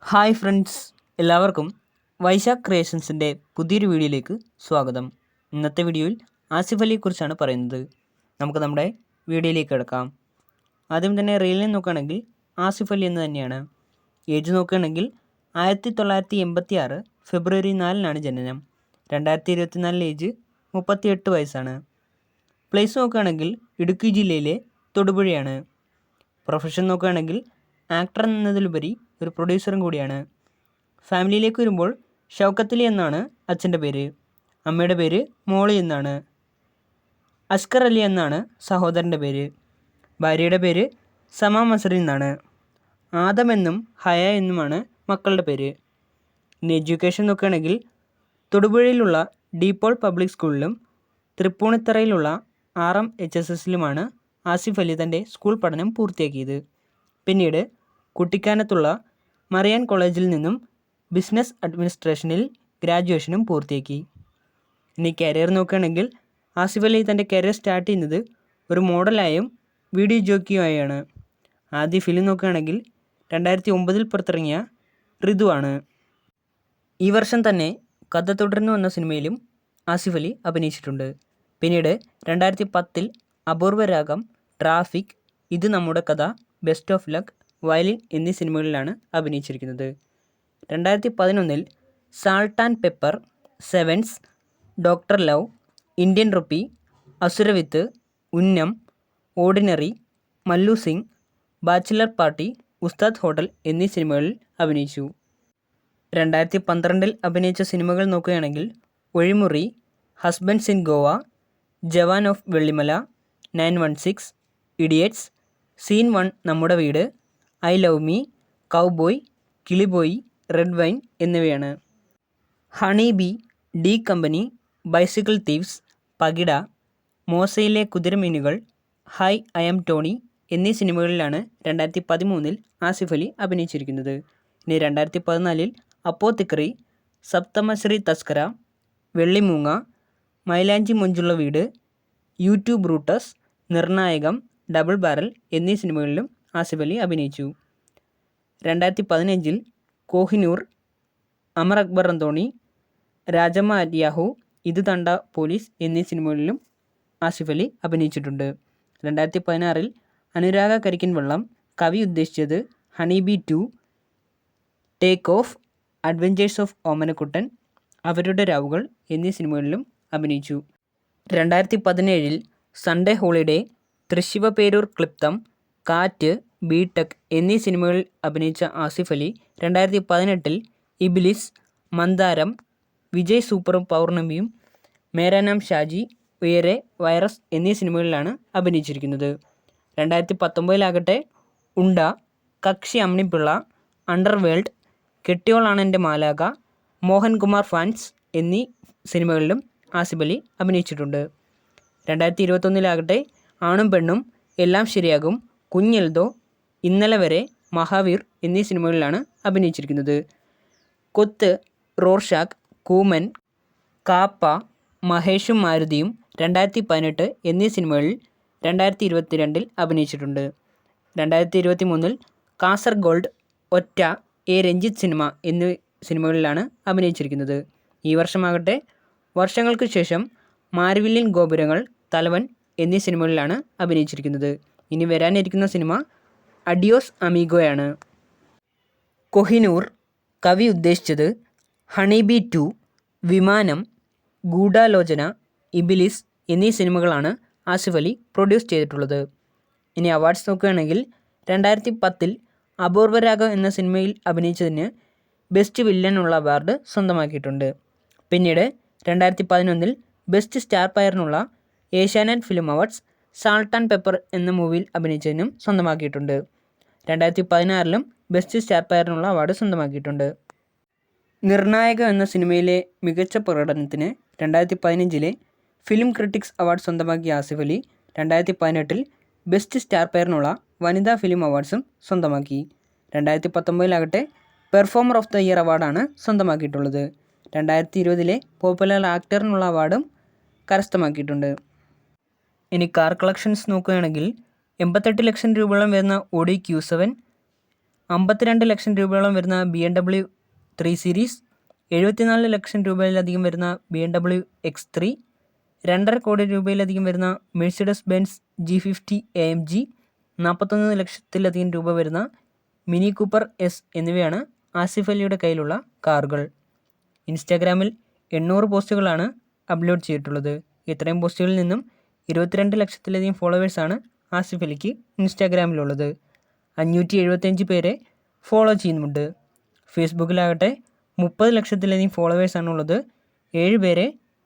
Hi friends, എല്ലാവർക്കും വൈശാഖ് ക്രിയേഷൻസിൻ്റെ പുതിയൊരു വീഡിയോയിലേക്ക് സ്വാഗതം. ഇന്നത്തെ വീഡിയോയിൽ ആസിഫ് അലിയെക്കുറിച്ചാണ് പറയുന്നത്. നമുക്ക് നമ്മുടെ വീഡിയോയിലേക്ക് കിടക്കാം. ആദ്യം തന്നെ റിയൽ നെയിം നോക്കുകയാണെങ്കിൽ ആസിഫ് അലി എന്ന് തന്നെയാണ്. ഏജ് നോക്കുകയാണെങ്കിൽ 1986 ഫെബ്രുവരി 4 ജനനം. 2024 ഏജ് 38 വയസ്സാണ്. പ്ലേസ് നോക്കുകയാണെങ്കിൽ ഇടുക്കി ജില്ലയിലെ തൊടുപുഴയാണ്. പ്രൊഫഷൻ നോക്കുകയാണെങ്കിൽ ആക്ടർ എന്നതിലുപരി ഒരു പ്രൊഡ്യൂസറും കൂടിയാണ്. ഫാമിലിയിലേക്ക് വരുമ്പോൾ ഷൗക്കത്ത് അലി എന്നാണ് അച്ഛൻ്റെ പേര്. അമ്മയുടെ പേര് മോളി എന്നാണ്. അസ്കർ അലി എന്നാണ് സഹോദരൻ്റെ പേര്. ഭാര്യയുടെ പേര് സമ മസറി എന്നാണ്. ആദം എന്നും ഹയ എന്നുമാണ് മക്കളുടെ പേര്. ഇനി എഡ്യൂക്കേഷൻ നോക്കുകയാണെങ്കിൽ തൊടുപുഴയിലുള്ള ഡീപോൾ പബ്ലിക് സ്കൂളിലും തൃപ്പൂണിത്തറയിലുള്ള RMHSSലുമാണ് ആസിഫ് അലി തൻ്റെ സ്കൂൾ പഠനം പൂർത്തിയാക്കിയത്. പിന്നീട് കുട്ടിക്കാനത്തുള്ള മറിയാൻ കോളേജിൽ നിന്നും ബിസിനസ് അഡ്മിനിസ്ട്രേഷനിൽ ഗ്രാജുവേഷനും പൂർത്തിയാക്കി. ഇനി കരിയർ നോക്കുകയാണെങ്കിൽ ആസിഫ് അലി തൻ്റെ കരിയർ സ്റ്റാർട്ട് ചെയ്യുന്നത് ഒരു മോഡലായും വീഡിയോ ജോക്കിയുമായാണ്. ആദ്യ ഫിലിം നോക്കുകയാണെങ്കിൽ 2009 പുറത്തിറങ്ങിയ ഋതു ആണ്. ഈ വർഷം തന്നെ കഥ തുടർന്നു എന്ന സിനിമയിലും ആസിഫ് അലി അഭിനയിച്ചിട്ടുണ്ട്. പിന്നീട് 2010 അപൂർവ രാഗം, ട്രാഫിക്, ഇത് നമ്മുടെ കഥ, ബെസ്റ്റ് ഓഫ് ലക്ക്, വയലിൻ എന്നീ സിനിമകളിലാണ് അഭിനയിച്ചിരിക്കുന്നത്. 2011 salt and pepper, sevens, doctor love, Indian rupee, Asuravithu, Unnam, ordinary, Mallu Singh, bachelor party, Ustad hotel എന്നീ സിനിമകളിൽ അഭിനയിച്ചു. 2012 അഭിനയിച്ച സിനിമകൾ നോക്കുകയാണെങ്കിൽ Ozhimuri, husbands in Goa, Jawan of Vellimala, 916, idiots, scene 1 നമ്മുടെ വീട്, ഐ ലവ് മീ, കൗബോയ്, കിളിബോയ്, റെഡ് വൈൻ എന്നിവയാണ്. Honey bee, D company, bicycle thieves, Pakida, മോസയിലെ കുതിരമീനുകൾ, ഹായ് ഐ ആം ടോണി എന്നീ സിനിമകളിലാണ് 2013 ആസിഫ് അലി അഭിനയിച്ചിരിക്കുന്നത്. ഇനി 2014 അപ്പോത്തിക്കറി, സപ്തമശ്രീ തസ്കര, വെള്ളിമൂങ്ങ, മൈലാഞ്ചി മൊഞ്ചുള്ള വീട്, യൂട്യൂബ് ബ്രൂട്ടസ്, നിർണായകം, ഡബിൾ ബാരൽ എന്നീ സിനിമകളിലും ആസിഫ് അലി അഭിനയിച്ചു. 2015 കോഹിനൂർ, അമർ അക്ബർ അന്തോണി, രാജമ്മ അറ്റ് യാഹു, ഇത് തണ്ട പോലീസ് എന്നീ സിനിമകളിലും ആസിഫ് അലി അഭിനയിച്ചിട്ടുണ്ട്. 2016 അനുരാഗ കരിക്കിൻ വെള്ളം, കവി ഉദ്ദേശിച്ചത്, honeybee 2, take off, adventures of Omanakuttan, അവരുടെ രാവുകൾ എന്നീ സിനിമകളിലും അഭിനയിച്ചു. 2017 സൺഡേ ഹോളിഡേ, തൃശ്ശിവപേരൂർ ക്ലിപ്തം, കാറ്റ്, ബിടെക് എന്നീ സിനിമകളിൽ അഭിനയിച്ച ആസിഫ് അലി 2018 ഇബിലിസ്, മന്ദാരം, വിജയ് സൂപ്പറും പൗർണമിയും, മേരാ നാം ഷാജി, ഉയരെ, വൈറസ് എന്നീ സിനിമകളിലാണ് അഭിനയിച്ചിരിക്കുന്നത്. 2019 ഉണ്ട, കക്ഷി അമ്മിണിപ്പിള്ള, അണ്ടർവേൾഡ്, കെട്ടിയോളാണെൻ്റെ മാലാക, മോഹൻകുമാർ ഫാൻസ് എന്നീ സിനിമകളിലും ആസിഫ് അലി അഭിനയിച്ചിട്ടുണ്ട്. 2021 ആണും പെണ്ണും, എല്ലാം ശരിയാകും, കുഞ്ഞെൽദോ, ഇന്നലെ വരെ, മഹാവീർ എന്നീ സിനിമകളിലാണ് അഭിനയിച്ചിരിക്കുന്നത്. കൊത്ത്, റോർഷാക്ക്, കൂമൻ, കാപ്പ, മഹേഷും മാരുതിയും 2018 എന്നീ സിനിമകളിൽ 2022 അഭിനയിച്ചിട്ടുണ്ട്. 2023 കാസർഗോൾഡ്, ഒറ്റ, എ രഞ്ജിത്ത് സിനിമ എന്നീ സിനിമകളിലാണ് അഭിനയിച്ചിരിക്കുന്നത്. ഈ വർഷമാകട്ടെ വർഷങ്ങൾക്ക് ശേഷം മാരിവില്ലിൻ ഗോപുരങ്ങൾ, തലവൻ എന്നീ സിനിമകളിലാണ് അഭിനയിച്ചിരിക്കുന്നത്. ഇനി വരാനിരിക്കുന്ന സിനിമ അഡിയോസ് അമീഗോയാണ്. കൊഹിനൂർ, കവി ഉദ്ദേശിച്ചത്, ഹണിബി 2, വിമാനം, ഗൂഢാലോചന, ഇബിലിസ് എന്നീ സിനിമകളാണ് ആസിഫ് അലി പ്രൊഡ്യൂസ് ചെയ്തിട്ടുള്ളത്. ഇനി അവാർഡ്സ് നോക്കുകയാണെങ്കിൽ 2010 അപൂർവ രാഗം എന്ന സിനിമയിൽ അഭിനയിച്ചതിന് ബെസ്റ്റ് വില്ലനുള്ള അവാർഡ് സ്വന്തമാക്കിയിട്ടുണ്ട്. പിന്നീട് 2011 ബെസ്റ്റ് സ്റ്റാർ പയറിനുള്ള Asianet film awards salt and pepper എന്ന മൂവിയിൽ അഭിനയിച്ചതിനും സ്വന്തമാക്കിയിട്ടുണ്ട്. 2016 ബെസ്റ്റ് സ്റ്റാർ പയറിനുള്ള അവാർഡ് സ്വന്തമാക്കിയിട്ടുണ്ട്. നിർണായക എന്ന സിനിമയിലെ മികച്ച പ്രകടനത്തിന് 2015 ഫിലിം ക്രിട്ടിക്സ് അവാർഡ് സ്വന്തമാക്കിയ ആസിഫ് അലി 2018 ബെസ്റ്റ് സ്റ്റാർ പയറിനുള്ള വനിതാ ഫിലിം അവാർഡ്സും സ്വന്തമാക്കി. 2019 പെർഫോമർ ഓഫ് ദ ഇയർ അവാർഡാണ് സ്വന്തമാക്കിയിട്ടുള്ളത്. 2020 പോപ്പുലർ ആക്ടറിനുള്ള അവാർഡും കരസ്ഥമാക്കിയിട്ടുണ്ട്. ഇനി കാർ കളക്ഷൻസ് നോക്കുകയാണെങ്കിൽ 88 ലക്ഷം രൂപയോളം വരുന്ന ഓഡി Q7, 52 ലക്ഷം രൂപയോളം വരുന്ന BMW 3 സീരീസ്, 74 ലക്ഷം രൂപയിലധികം വരുന്ന BMW X3, 2.5 കോടി രൂപയിലധികം വരുന്ന മെഴ്സിഡസ് ബെൻസ് G50 AMG, 41 ലക്ഷത്തിലധികം രൂപ വരുന്ന മിനി കൂപ്പർ എസ് എന്നിവയാണ് ആസിഫ് അലിയുടെ കയ്യിലുള്ള കാറുകൾ. ഇൻസ്റ്റാഗ്രാമിൽ 800 പോസ്റ്റുകളാണ് അപ്ലോഡ് ചെയ്തിട്ടുള്ളത്. ഇത്രയും പോസ്റ്റുകളിൽ നിന്നും 22 ലക്ഷത്തിലധികം ഫോളോവേഴ്സാണ് ആസിഫ് അലിക്ക് ഇൻസ്റ്റാഗ്രാമിലുള്ളത്. 575 പേരെ ഫോളോ ചെയ്യുന്നുമുണ്ട്. ഫേസ്ബുക്കിലാകട്ടെ 30 ലക്ഷത്തിലധികം ഫോളോവേഴ്സാണുള്ളത്. 7 പേരെ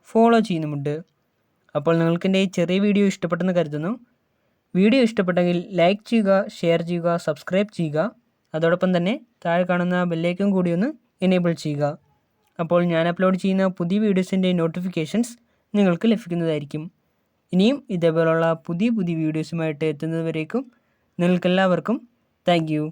ഫോളോ ചെയ്യുന്നുമുണ്ട്. അപ്പോൾ നിങ്ങൾക്ക് എൻ്റെ ഈ ചെറിയ വീഡിയോ ഇഷ്ടപ്പെട്ടെന്ന് കരുതുന്നു. വീഡിയോ ഇഷ്ടപ്പെട്ടെങ്കിൽ ലൈക്ക് ചെയ്യുക, ഷെയർ ചെയ്യുക, സബ്സ്ക്രൈബ് ചെയ്യുക. അതോടൊപ്പം തന്നെ താഴെ കാണുന്ന ബെല്ലൈക്കൺ കൂടി ഒന്ന് എനേബിൾ ചെയ്യുക. അപ്പോൾ ഞാൻ അപ്ലോഡ് ചെയ്യുന്ന പുതിയ വീഡിയോസിൻ്റെ നോട്ടിഫിക്കേഷൻസ് നിങ്ങൾക്ക് ലഭിക്കുന്നതായിരിക്കും. ഇനിയും ഇതേപോലുള്ള പുതിയ വീഡിയോസുമായിട്ട് എത്തുന്നതുവരേക്കും നിങ്ങൾക്കെല്ലാവർക്കും താങ്ക് യു.